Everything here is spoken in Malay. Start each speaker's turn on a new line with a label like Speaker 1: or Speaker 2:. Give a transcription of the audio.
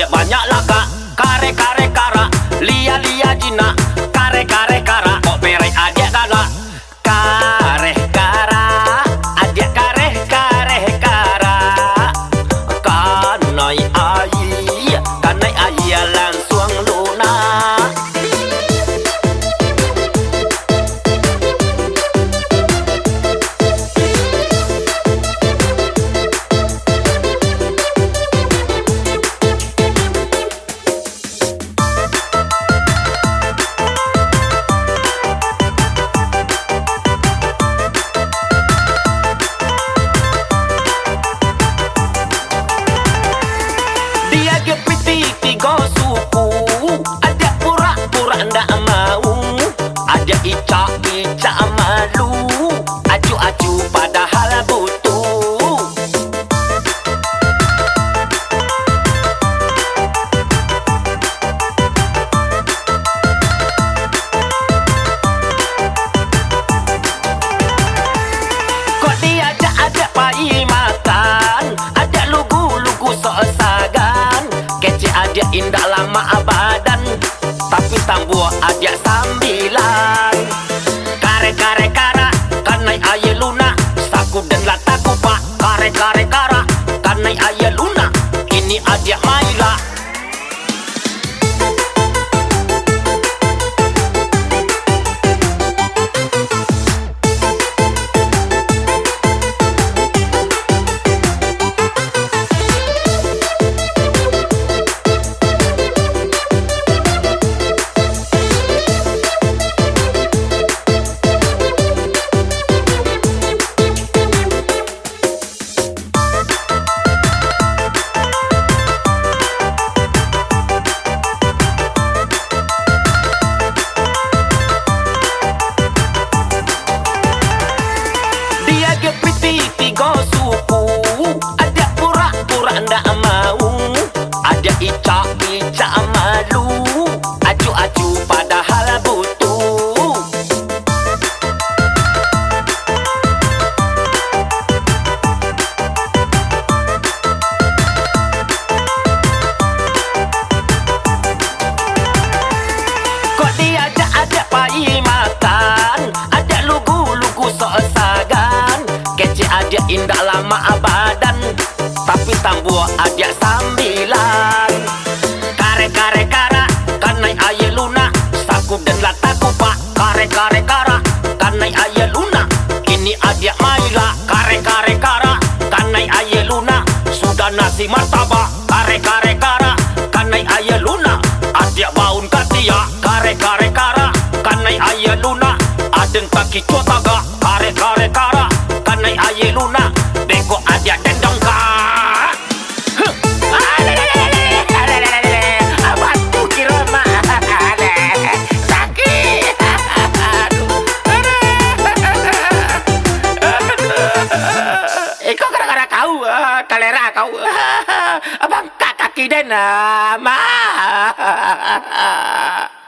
Speaker 1: adia banyak laka. Kare kare kara, lia lia jina. Kare kare kara, kok pere adia kala. Kare kara, adia kare kare kara. Kanai ai langsung luna. Tiga suku, ada pura-pura ndak mau, ada ica-ica malu, acu-acu padahal butuh. Kok diajak-ajak pai makan, ada lugu-lugu sok sagan. Kece adia indah lama abadan, tapi tambua adia sambilan. Kare kare kara, kanai aye luna. Saku dan lataku pak. Kare kare kara, kanai aye luna. Ini adia maila. Tiga suku, ada pura-pura ndak mau, ada ica-ica malu, acu-acu padahal butuh. Kok diajak-ajak pai makan, ada lugu-lugu sok sagan. Kece adia indah lama abadan, tapi tambua adia sambilan. Kare kare kara, kanai aye luna. Saku dan lataku pak. Kare kare kara, kanai aye luna. Ini adia maila. Kare kare kara, kanai aye luna. Sudah nasi martabak. Kare kare kara, kanai aye luna. Adia baun katia. Kare kare kara, kanai aye luna. Aden kaki cotaga. Kare kare kara, kanai aye luna. Beko adia dendong ka. Abangku kira mah sakit. Kok gara-gara kau kalera kau. Abang kaki den mah.